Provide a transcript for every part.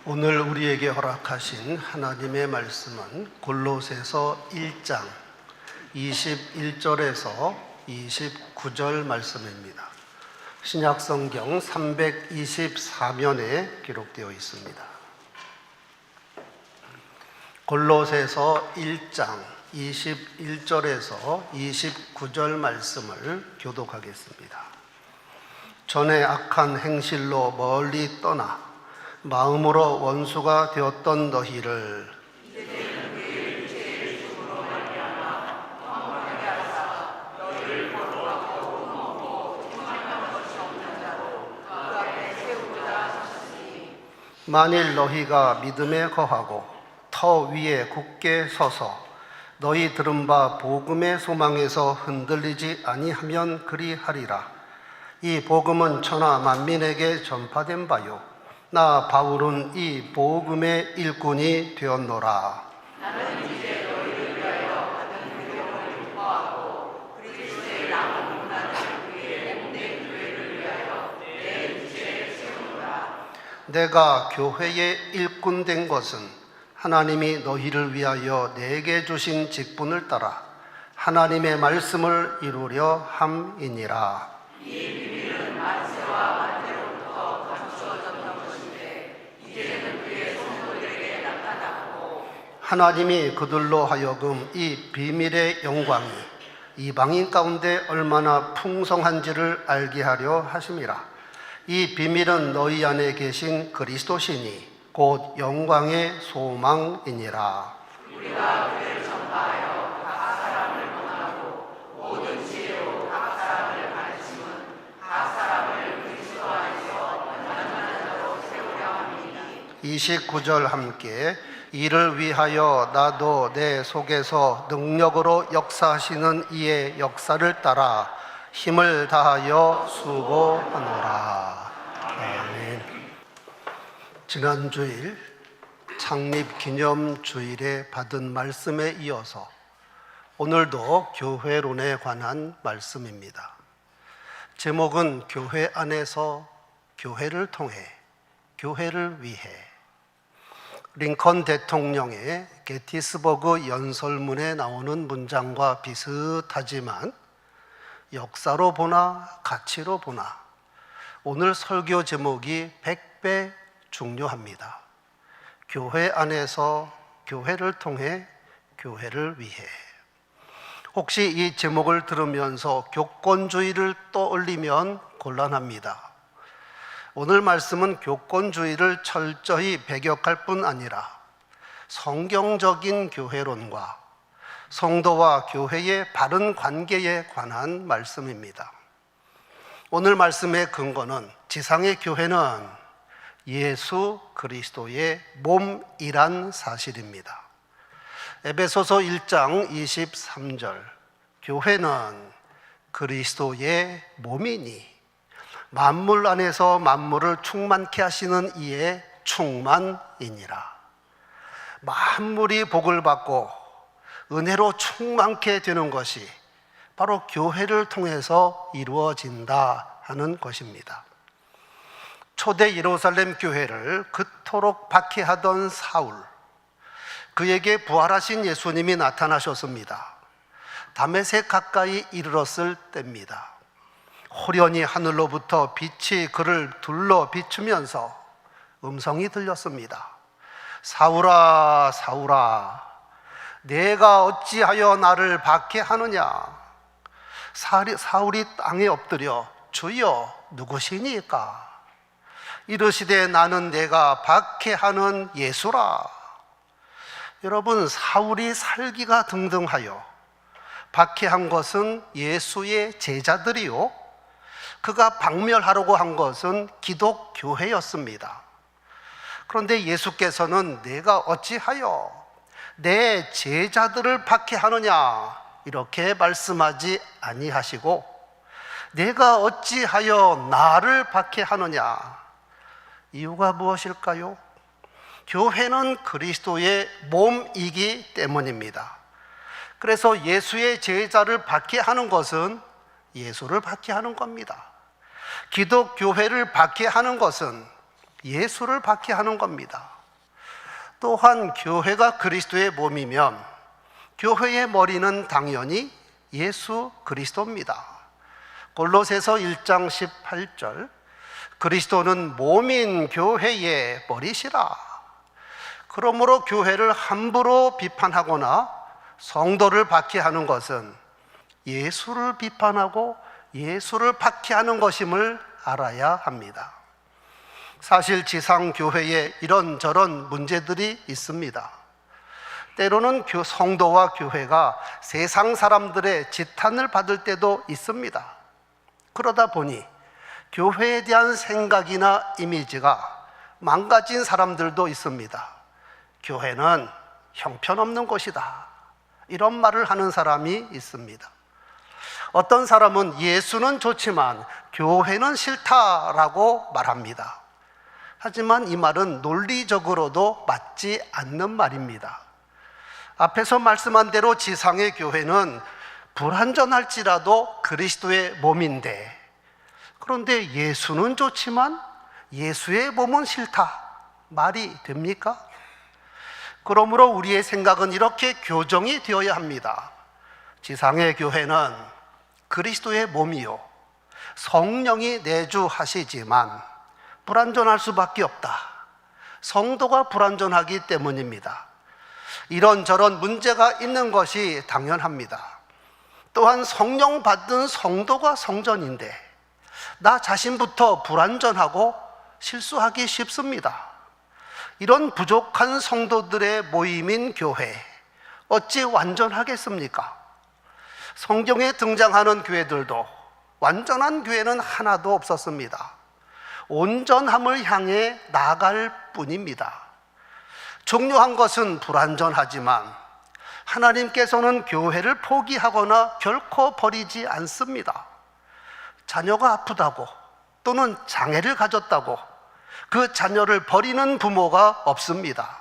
오늘 우리에게 허락하신 하나님의 말씀은 골로새서 1장 21절에서 29절 말씀입니다. 신약성경 324면에 기록되어 있습니다. 골로새서 1장 21절에서 29절 말씀을 교독하겠습니다. 전에 악한 행실로 멀리 떠나 마음으로 원수가 되었던 너희를 만일 너희가 믿음에 거하고 터 위에 굳게 서서 너희 들은 바 복음의 소망에서 흔들리지 아니하면 그리하리라. 이 복음은 천하 만민에게 전파된 바요 나 바울은 이 복음의 일꾼이 되었노라. 나는 이제 너희를 위하여 받은 위력을 기뻐하고 그리스도의 남은 고난을 위해 몸된 교회를 위하여 내 육체를 세우노라. 내가 교회의 일꾼 된 것은 하나님이 너희를 위하여 내게 주신 직분을 따라 하나님의 말씀을 이루려 함이니라. 이 비밀은 만세와 만대로부터 감추어졌던 것인데 이제는 그의 성도들에게 나타났고 하나님이 그들로 하여금 이 비밀의 영광이 이방인 가운데 얼마나 풍성한지를 알게 하려 하심이라. 이 비밀은 너희 안에 계신 그리스도시니 곧 영광의 소망이니라. 우리가 그를 전파하여 각 사람을 권하고 모든 지혜로 각 사람을 가르침은 각 사람을 그리스도 안에서 완전한 자로 세우려 함이니. 29절 함께 이를 위하여 나도 내 속에서 능력으로 역사하시는 이의 역사를 따라 힘을 다하여 수고하노라. 아멘. 지난 주일 창립기념주일에 받은 말씀에 이어서 오늘도 교회론에 관한 말씀입니다. 제목은 교회 안에서 교회를 통해 교회를 위해. 링컨 대통령의 게티스버그 연설문에 나오는 문장과 비슷하지만 역사로 보나 가치로 보나 오늘 설교 제목이 100배 중요합니다. 교회 안에서 교회를 통해 교회를 위해. 혹시 이 제목을 들으면서 교권주의를 떠올리면 곤란합니다. 오늘 말씀은 교권주의를 철저히 배격할 뿐 아니라 성경적인 교회론과 성도와 교회의 바른 관계에 관한 말씀입니다. 오늘 말씀의 근거는 지상의 교회는 예수 그리스도의 몸이란 사실입니다. 에베소서 1장 23절 교회는 그리스도의 몸이니 만물 안에서 만물을 충만케 하시는 이의 충만이니라. 만물이 복을 받고 은혜로 충만케 되는 것이 바로 교회를 통해서 이루어진다 하는 것입니다. 초대 예루살렘 교회를 그토록 박해하던 사울, 그에게 부활하신 예수님이 나타나셨습니다. 다메섹 가까이 이르렀을 때입니다. 호련히 하늘로부터 빛이 그를 둘러 비추면서 음성이 들렸습니다. 사울아 사울아 내가 어찌하여 나를 박해하느냐. 사울이 땅에 엎드려 주여 누구시니까? 이르시되 나는 내가 박해하는 예수라. 여러분, 사울이 살기가 등등하여 박해한 것은 예수의 제자들이요 그가 박멸하려고 한 것은 기독교회였습니다. 그런데 예수께서는 내가 어찌하여 내 제자들을 박해하느냐 이렇게 말씀하지 아니하시고 내가 어찌하여 나를 박해하느냐. 이유가 무엇일까요? 교회는 그리스도의 몸이기 때문입니다. 그래서 예수의 제자를 박해하는 것은 예수를 박해하는 겁니다. 기독교회를 박해하는 것은 예수를 박해하는 겁니다. 또한 교회가 그리스도의 몸이면 교회의 머리는 당연히 예수 그리스도입니다. 골로새서 1장 18절, 그리스도는 몸인 교회의 머리시라. 그러므로 교회를 함부로 비판하거나 성도를 박해하는 것은 예수를 비판하고 예수를 박해하는 것임을 알아야 합니다. 사실 지상 교회에 이런저런 문제들이 있습니다. 때로는 성도와 교회가 세상 사람들의 지탄을 받을 때도 있습니다. 그러다 보니 교회에 대한 생각이나 이미지가 망가진 사람들도 있습니다. 교회는 형편없는 곳이다, 이런 말을 하는 사람이 있습니다. 어떤 사람은 예수는 좋지만 교회는 싫다라고 말합니다. 하지만 이 말은 논리적으로도 맞지 않는 말입니다. 앞에서 말씀한 대로 지상의 교회는 불완전할지라도 그리스도의 몸인데, 그런데 예수는 좋지만 예수의 몸은 싫다, 말이 됩니까? 그러므로 우리의 생각은 이렇게 교정이 되어야 합니다. 지상의 교회는 그리스도의 몸이요, 성령이 내주하시지만 불완전할 수밖에 없다. 성도가 불완전하기 때문입니다. 이런저런 문제가 있는 것이 당연합니다. 또한 성령 받은 성도가 성전인데 나 자신부터 불완전하고 실수하기 쉽습니다. 이런 부족한 성도들의 모임인 교회, 어찌 완전하겠습니까? 성경에 등장하는 교회들도 완전한 교회는 하나도 없었습니다. 온전함을 향해 나아갈 뿐입니다. 중요한 것은 불완전하지만 하나님께서는 교회를 포기하거나 결코 버리지 않습니다. 자녀가 아프다고 또는 장애를 가졌다고 그 자녀를 버리는 부모가 없습니다.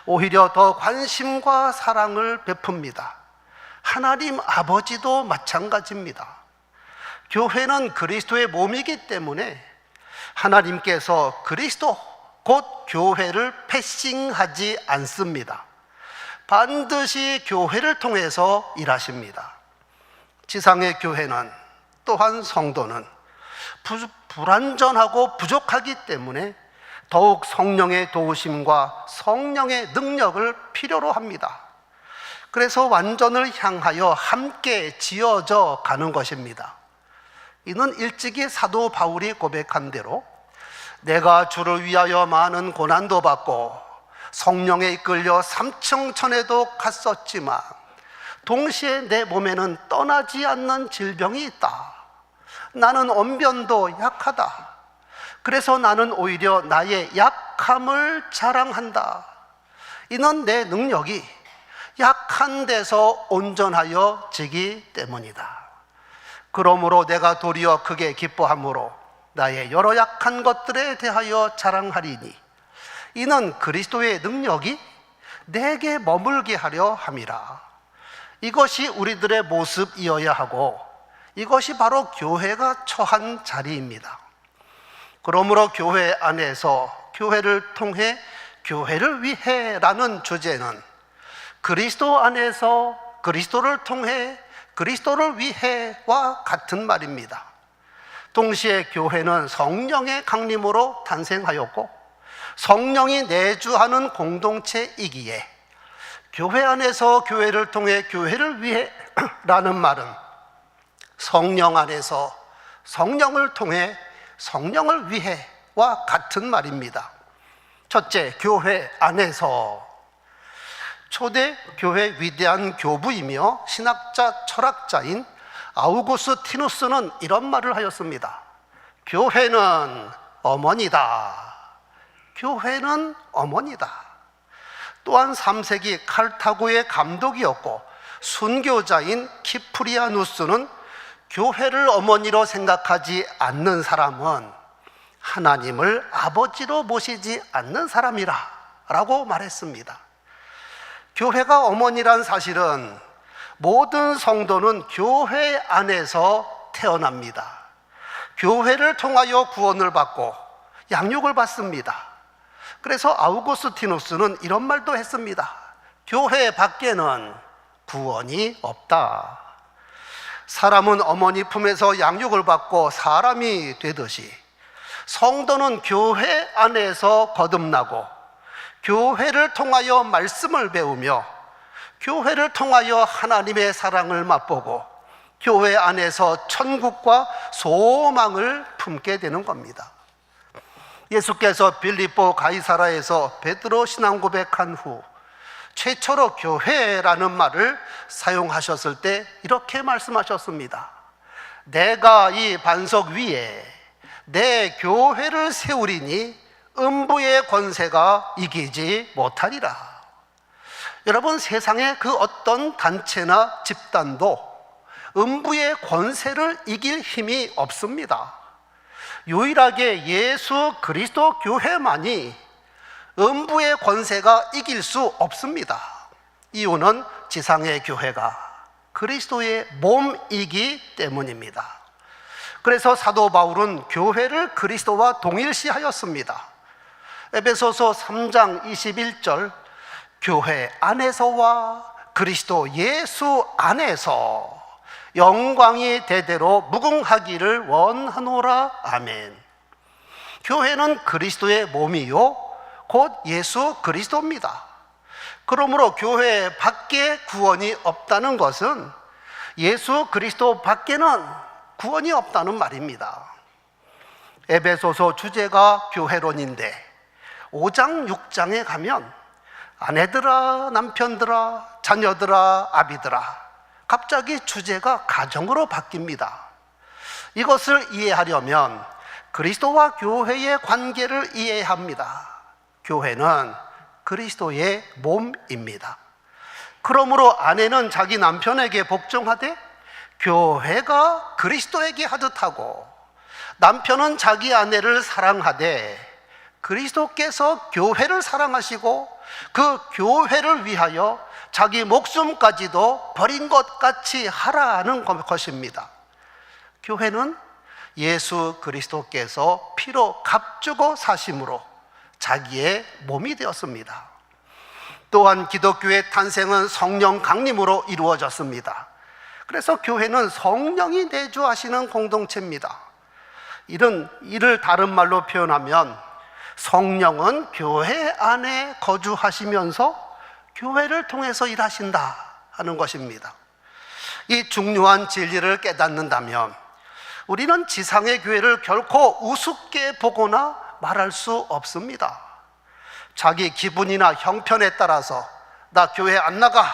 오히려 더 관심과 사랑을 베풉니다. 하나님 아버지도 마찬가지입니다. 교회는 그리스도의 몸이기 때문에 하나님께서 그리스도 곧 교회를 패싱하지 않습니다. 반드시 교회를 통해서 일하십니다. 지상의 교회는 또한 성도는 불완전하고 부족하기 때문에 더욱 성령의 도우심과 성령의 능력을 필요로 합니다. 그래서 완전을 향하여 함께 지어져 가는 것입니다. 이는 일찍이 사도 바울이 고백한 대로 내가 주를 위하여 많은 고난도 받고 성령에 이끌려 삼층천에도 갔었지만 동시에 내 몸에는 떠나지 않는 질병이 있다. 나는 언변도 약하다. 그래서 나는 오히려 나의 약함을 자랑한다. 이는 내 능력이 약한 데서 온전하여 지기 때문이다. 그러므로 내가 도리어 크게 기뻐함으로 나의 여러 약한 것들에 대하여 자랑하리니 이는 그리스도의 능력이 내게 머물게 하려 함이라. 이것이 우리들의 모습이어야 하고 이것이 바로 교회가 처한 자리입니다. 그러므로 교회 안에서 교회를 통해 교회를 위해라는 주제는 그리스도 안에서 그리스도를 통해 그리스도를 위해와 같은 말입니다. 동시에 교회는 성령의 강림으로 탄생하였고 성령이 내주하는 공동체이기에 교회 안에서 교회를 통해 교회를 위해라는 말은 성령 안에서 성령을 통해 성령을 위해와 같은 말입니다. 첫째, 교회 안에서. 초대 교회 위대한 교부이며 신학자 철학자인 아우구스티누스는 이런 말을 하였습니다. 교회는 어머니다. 교회는 어머니다. 또한 3세기 칼타고의 감독이었고 순교자인 키프리아누스는 교회를 어머니로 생각하지 않는 사람은 하나님을 아버지로 모시지 않는 사람이라 라고 말했습니다. 교회가 어머니란 사실은 모든 성도는 교회 안에서 태어납니다. 교회를 통하여 구원을 받고 양육을 받습니다. 그래서 아우구스티누스는 이런 말도 했습니다. 교회 밖에는 구원이 없다. 사람은 어머니 품에서 양육을 받고 사람이 되듯이 성도는 교회 안에서 거듭나고 교회를 통하여 말씀을 배우며 교회를 통하여 하나님의 사랑을 맛보고 교회 안에서 천국과 소망을 품게 되는 겁니다. 예수께서 빌립보 가이사라에서 베드로 신앙 고백한 후 최초로 교회라는 말을 사용하셨을 때 이렇게 말씀하셨습니다. 내가 이 반석 위에 내 교회를 세우리니 음부의 권세가 이기지 못하리라. 여러분, 세상의 그 어떤 단체나 집단도 음부의 권세를 이길 힘이 없습니다. 유일하게 예수 그리스도 교회만이 음부의 권세가 이길 수 없습니다. 이유는 지상의 교회가 그리스도의 몸이기 때문입니다. 그래서 사도 바울은 교회를 그리스도와 동일시하였습니다. 에베소서 3장 21절, 교회 안에서와 그리스도 예수 안에서 영광이 대대로 무궁하기를 원하노라. 아멘. 교회는 그리스도의 몸이요 곧 예수 그리스도입니다. 그러므로 교회 밖에 구원이 없다는 것은 예수 그리스도 밖에는 구원이 없다는 말입니다. 에베소서 주제가 교회론인데 5장 6장에 가면 아내들아, 남편들아, 자녀들아, 아비들아, 갑자기 주제가 가정으로 바뀝니다. 이것을 이해하려면 그리스도와 교회의 관계를 이해합니다. 교회는 그리스도의 몸입니다. 그러므로 아내는 자기 남편에게 복종하되 교회가 그리스도에게 하듯 하고, 남편은 자기 아내를 사랑하되 그리스도께서 교회를 사랑하시고 그 교회를 위하여 자기 목숨까지도 버린 것 같이 하라는 것입니다. 교회는 예수 그리스도께서 피로 값주고 사심으로 자기의 몸이 되었습니다. 또한 기독교의 탄생은 성령 강림으로 이루어졌습니다. 그래서 교회는 성령이 내주하시는 공동체입니다. 이를 다른 말로 표현하면 성령은 교회 안에 거주하시면서 교회를 통해서 일하신다 하는 것입니다. 이 중요한 진리를 깨닫는다면 우리는 지상의 교회를 결코 우습게 보거나 말할 수 없습니다. 자기 기분이나 형편에 따라서 나 교회 안 나가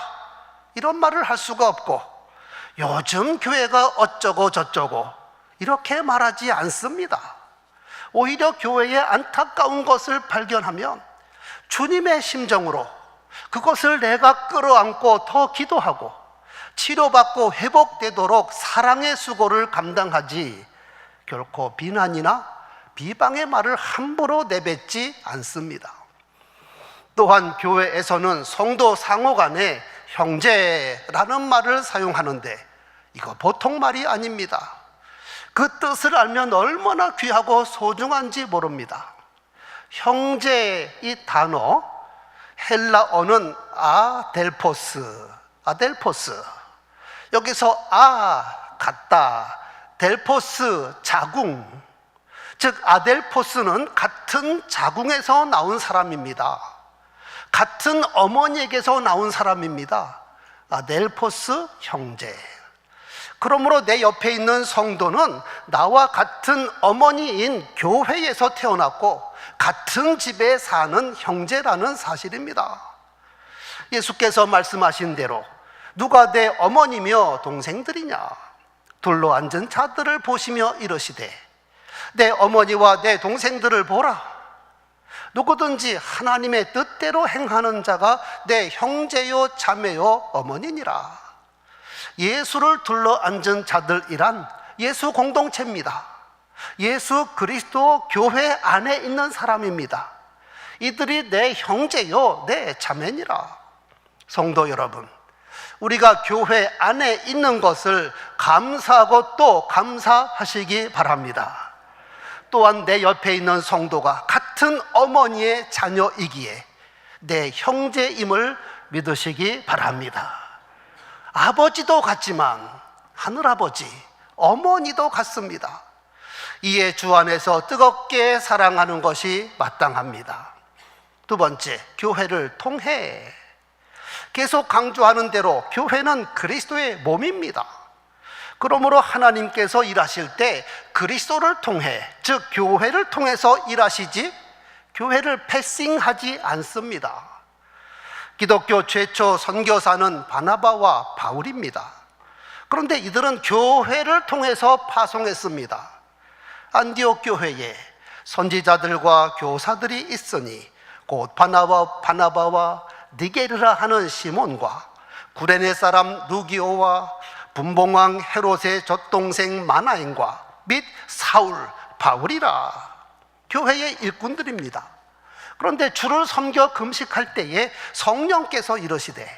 이런 말을 할 수가 없고, 요즘 교회가 어쩌고 저쩌고 이렇게 말하지 않습니다. 오히려 교회의 안타까운 것을 발견하면 주님의 심정으로 그것을 내가 끌어안고 더 기도하고 치료받고 회복되도록 사랑의 수고를 감당하지, 결코 비난이나 비방의 말을 함부로 내뱉지 않습니다. 또한 교회에서는 성도 상호 간에 형제라는 말을 사용하는데 이거 보통 말이 아닙니다. 그 뜻을 알면 얼마나 귀하고 소중한지 모릅니다. 형제 이 단어 헬라어는 아델포스, 여기서 같다, 델포스 자궁, 즉 아델포스는 같은 자궁에서 나온 사람입니다. 같은 어머니에게서 나온 사람입니다. 아델포스 형제. 그러므로 내 옆에 있는 성도는 나와 같은 어머니인 교회에서 태어났고 같은 집에 사는 형제라는 사실입니다. 예수께서 말씀하신 대로 누가 내 어머니며 동생들이냐, 둘러앉은 자들을 보시며 이르시되 내 어머니와 내 동생들을 보라. 누구든지 하나님의 뜻대로 행하는 자가 내 형제요 자매요 어머니니라. 예수를 둘러앉은 자들이란 예수 공동체입니다. 예수 그리스도 교회 안에 있는 사람입니다. 이들이 내 형제요 내 자매니라. 성도 여러분, 우리가 교회 안에 있는 것을 감사하고 또 감사하시기 바랍니다. 또한 내 옆에 있는 성도가 같은 어머니의 자녀이기에 내 형제임을 믿으시기 바랍니다. 아버지도 같지만 하늘아버지, 어머니도 같습니다. 이에 주 안에서 뜨겁게 사랑하는 것이 마땅합니다. 두 번째, 교회를 통해. 계속 강조하는 대로 교회는 그리스도의 몸입니다. 그러므로 하나님께서 일하실 때 그리스도를 통해, 즉 교회를 통해서 일하시지 교회를 패싱하지 않습니다. 기독교 최초 선교사는 바나바와 바울입니다. 그런데 이들은 교회를 통해서 파송했습니다. 안디옥 교회에 선지자들과 교사들이 있으니 곧 바나바와 니게르라 하는 시몬과 구레네 사람 루기오와 분봉왕 헤롯의 젖동생 마나엔과 및 사울, 바울이라 교회의 일꾼들입니다. 그런데 주를 섬겨 금식할 때에 성령께서 이르시되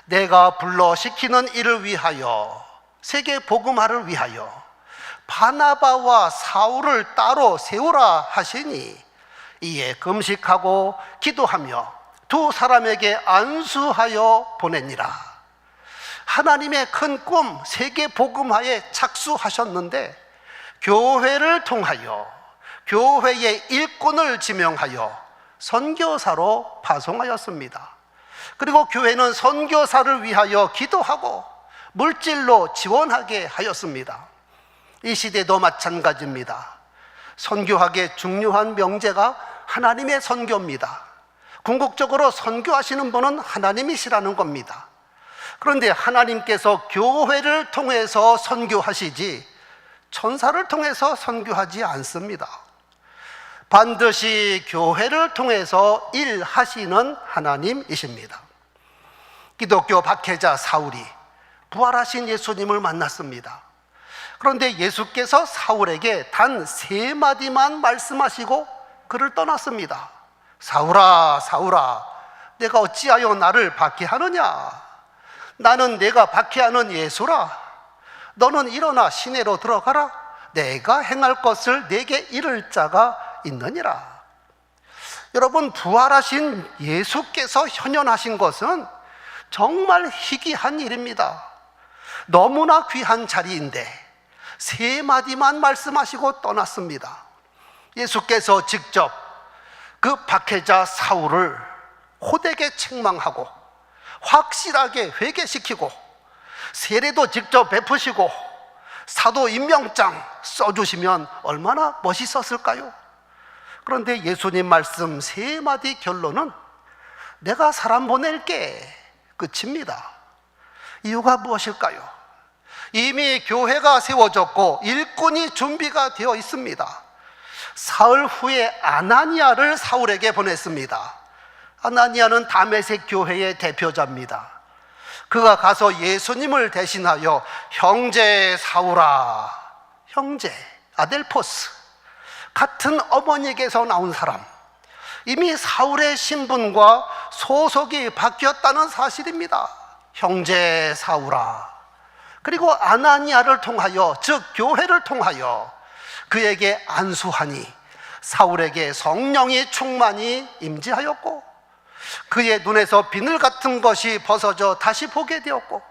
내가 불러 시키는 일을 위하여, 세계 복음화를 위하여 바나바와 사울을 따로 세우라 하시니 이에 금식하고 기도하며 두 사람에게 안수하여 보내니라. 하나님의 큰 꿈, 세계 복음화에 착수하셨는데 교회를 통하여 교회의 일꾼을 지명하여 선교사로 파송하였습니다. 그리고 교회는 선교사를 위하여 기도하고 물질로 지원하게 하였습니다. 이 시대도 마찬가지입니다. 선교하기에 중요한 명제가 하나님의 선교입니다. 궁극적으로 선교하시는 분은 하나님이시라는 겁니다. 그런데 하나님께서 교회를 통해서 선교하시지 천사를 통해서 선교하지 않습니다. 반드시 교회를 통해서 일하시는 하나님이십니다. 기독교 박해자 사울이 부활하신 예수님을 만났습니다. 그런데 예수께서 사울에게 단 3마디만 말씀하시고 그를 떠났습니다. 사울아, 사울아, 내가 어찌하여 나를 박해하느냐? 나는 내가 박해하는 예수라. 너는 일어나 시내로 들어가라. 내가 행할 것을 내게 이를 자가 있느니라. 여러분, 부활하신 예수께서 현현하신 것은 정말 희귀한 일입니다. 너무나 귀한 자리인데 3마디만 말씀하시고 떠났습니다. 예수께서 직접 그 박해자 사울을 호되게 책망하고 확실하게 회개시키고 세례도 직접 베푸시고 사도 임명장 써주시면 얼마나 멋있었을까요? 그런데 예수님 말씀 3마디 결론은 내가 사람 보낼게, 끝입니다. 이유가 무엇일까요? 이미 교회가 세워졌고 일꾼이 준비가 되어 있습니다. 사흘 후에 아나니아를 사울에게 보냈습니다. 아나니아는 다메섹 교회의 대표자입니다. 그가 가서 예수님을 대신하여 형제 사울아, 형제 아델포스, 같은 어머니에게서 나온 사람, 이미 사울의 신분과 소속이 바뀌었다는 사실입니다. 형제 사울아. 그리고 아나니아를 통하여, 즉 교회를 통하여 그에게 안수하니 사울에게 성령이 충만히 임재하였고 그의 눈에서 비늘 같은 것이 벗어져 다시 보게 되었고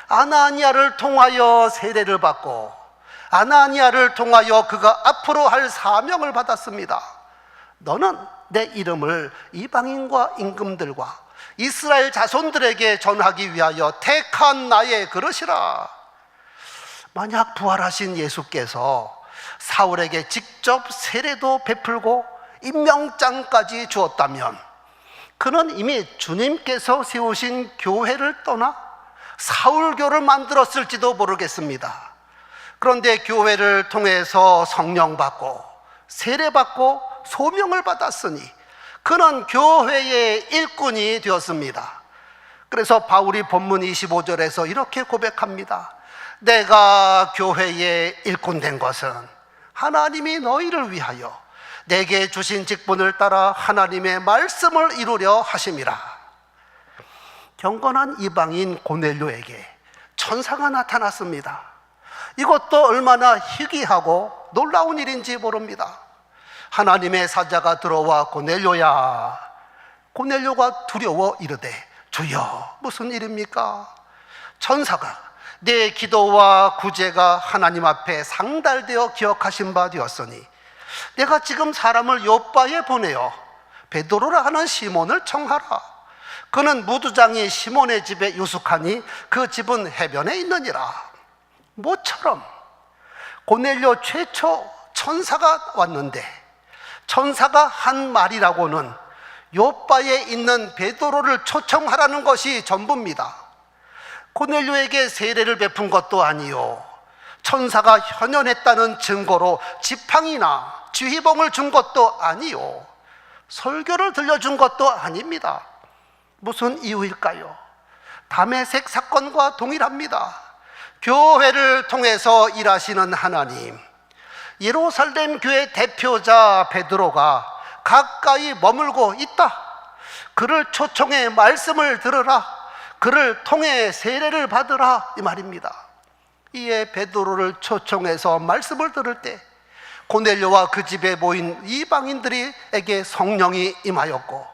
아나니아를 통하여 세례를 받고 아나니아를 통하여 그가 앞으로 할 사명을 받았습니다. 너는 내 이름을 이방인과 임금들과 이스라엘 자손들에게 전하기 위하여 택한 나의 그릇이라. 만약 부활하신 예수께서 사울에게 직접 세례도 베풀고 임명장까지 주었다면 그는 이미 주님께서 세우신 교회를 떠나 사울교를 만들었을지도 모르겠습니다. 그런데 교회를 통해서 성령 받고 세례 받고 소명을 받았으니 그는 교회의 일꾼이 되었습니다. 그래서 바울이 본문 25절에서 이렇게 고백합니다. 내가 교회의 일꾼 된 것은 하나님이 너희를 위하여 내게 주신 직분을 따라 하나님의 말씀을 이루려 하심이라. 경건한 이방인 고넬료에게 천사가 나타났습니다. 이것도 얼마나 희귀하고 놀라운 일인지 모릅니다. 하나님의 사자가 들어와 고넬료야. 고넬료가 두려워 이르되 주여 무슨 일입니까? 천사가 내 기도와 구제가 하나님 앞에 상달되어 기억하신 바 되었으니 내가 지금 사람을 요바에 보내어 베드로라 하는 시몬을 청하라. 그는 무두장이 시몬의 집에 유숙하니 그 집은 해변에 있느니라. 모처럼 고넬료 최초 천사가 왔는데 천사가 한 말이라고는 요바에 있는 베드로를 초청하라는 것이 전부입니다. 고넬료에게 세례를 베푼 것도 아니요, 천사가 현현했다는 증거로 지팡이나 지휘봉을 준 것도 아니요, 설교를 들려준 것도 아닙니다. 무슨 이유일까요? 다메섹 사건과 동일합니다. 교회를 통해서 일하시는 하나님, 예루살렘 교회 대표자 베드로가 가까이 머물고 있다. 그를 초청해 말씀을 들으라. 그를 통해 세례를 받으라, 이 말입니다. 이에 베드로를 초청해서 말씀을 들을 때 고넬료와 그 집에 모인 이방인들에게 성령이 임하였고,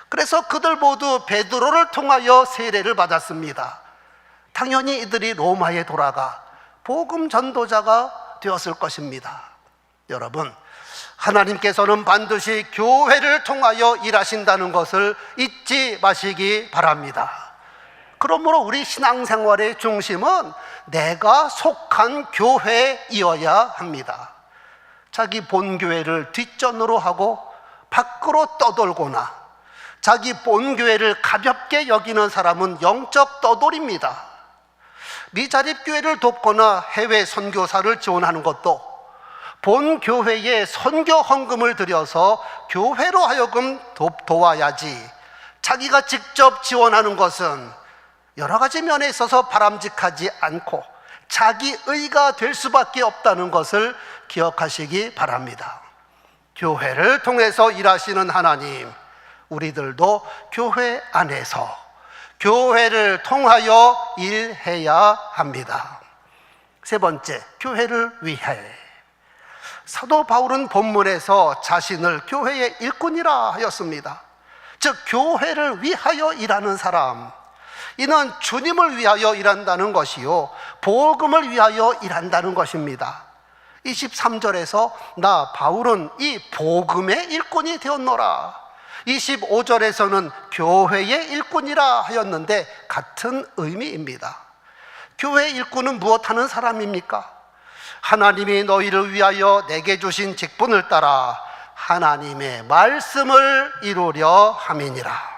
그래서 그들 모두 베드로를 통하여 세례를 받았습니다. 당연히 이들이 로마에 돌아가 복음 전도자가 되었을 것입니다. 여러분, 하나님께서는 반드시 교회를 통하여 일하신다는 것을 잊지 마시기 바랍니다. 그러므로 우리 신앙생활의 중심은 내가 속한 교회이어야 합니다. 자기 본교회를 뒷전으로 하고 밖으로 떠돌거나 자기 본교회를 가볍게 여기는 사람은 영적 떠돌입니다. 미자립교회를 돕거나 해외 선교사를 지원하는 것도 본교회에 선교 헌금을 들여서 교회로 하여금 도와야지, 자기가 직접 지원하는 것은 여러 가지 면에 있어서 바람직하지 않고 자기의가 될 수밖에 없다는 것을 기억하시기 바랍니다. 교회를 통해서 일하시는 하나님, 우리들도 교회 안에서 교회를 통하여 일해야 합니다. 세 번째, 교회를 위해. 사도 바울은 본문에서 자신을 교회의 일꾼이라 하였습니다. 즉 교회를 위하여 일하는 사람, 이는 주님을 위하여 일한다는 것이요 복음을 위하여 일한다는 것입니다. 23절에서 나 바울은 이 복음의 일꾼이 되었노라. 25절에서는 교회의 일꾼이라 하였는데 같은 의미입니다. 교회의 일꾼은 무엇하는 사람입니까? 하나님이 너희를 위하여 내게 주신 직분을 따라 하나님의 말씀을 이루려 함이니라.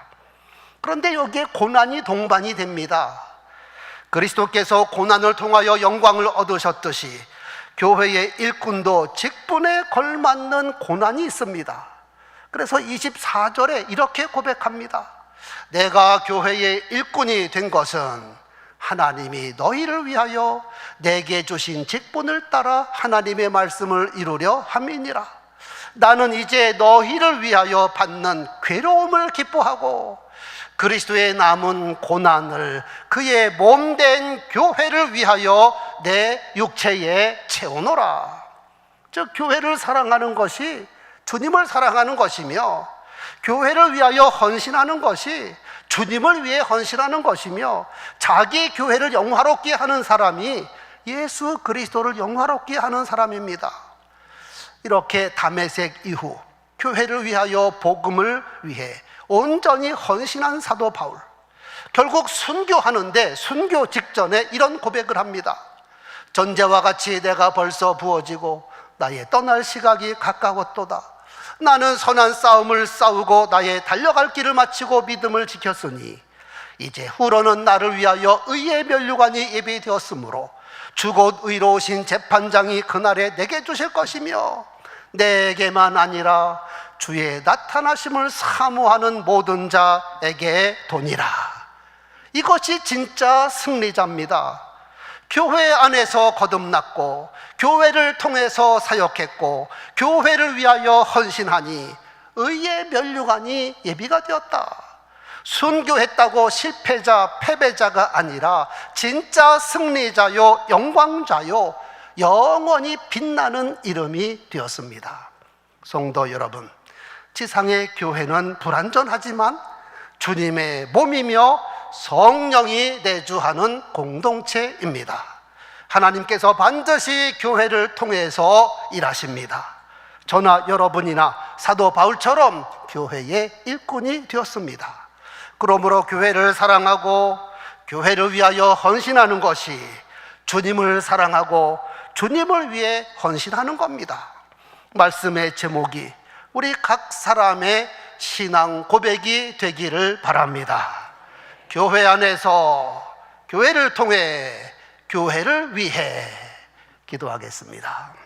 그런데 여기에 고난이 동반이 됩니다. 그리스도께서 고난을 통하여 영광을 얻으셨듯이 교회의 일꾼도 직분에 걸맞는 고난이 있습니다. 그래서 24절에 이렇게 고백합니다. 내가 교회의 일꾼이 된 것은 하나님이 너희를 위하여 내게 주신 직분을 따라 하나님의 말씀을 이루려 함이니라. 나는 이제 너희를 위하여 받는 괴로움을 기뻐하고 그리스도의 남은 고난을 그의 몸된 교회를 위하여 내 육체에 채우노라. 즉 교회를 사랑하는 것이 주님을 사랑하는 것이며, 교회를 위하여 헌신하는 것이 주님을 위해 헌신하는 것이며, 자기 교회를 영화롭게 하는 사람이 예수 그리스도를 영화롭게 하는 사람입니다. 이렇게 다메섹 이후 교회를 위하여 복음을 위해 온전히 헌신한 사도 바울, 결국 순교하는데 순교 직전에 이런 고백을 합니다. 전제와 같이 내가 벌써 부어지고 나의 떠날 시각이 가까웠도다. 나는 선한 싸움을 싸우고 나의 달려갈 길을 마치고 믿음을 지켰으니 이제 후로는 나를 위하여 의의 면류관이 예비되었으므로 주곧 의로우신 재판장이 그날에 내게 주실 것이며 내게만 아니라 주의 나타나심을 사모하는 모든 자에게 도니라. 이것이 진짜 승리자입니다. 교회 안에서 거듭났고 교회를 통해서 사역했고 교회를 위하여 헌신하니 의의 면류관이 예비가 되었다. 순교했다고 실패자, 패배자가 아니라 진짜 승리자요 영광자요 영원히 빛나는 이름이 되었습니다. 성도 여러분, 지상의 교회는 불완전하지만 주님의 몸이며 성령이 내주하는 공동체입니다. 하나님께서 반드시 교회를 통해서 일하십니다. 저나 여러분이나 사도 바울처럼 교회의 일꾼이 되었습니다. 그러므로 교회를 사랑하고 교회를 위하여 헌신하는 것이 주님을 사랑하고 주님을 위해 헌신하는 겁니다. 말씀의 제목이 우리 각 사람의 신앙 고백이 되기를 바랍니다. 교회 안에서 교회를 통해 교회를 위해 기도하겠습니다.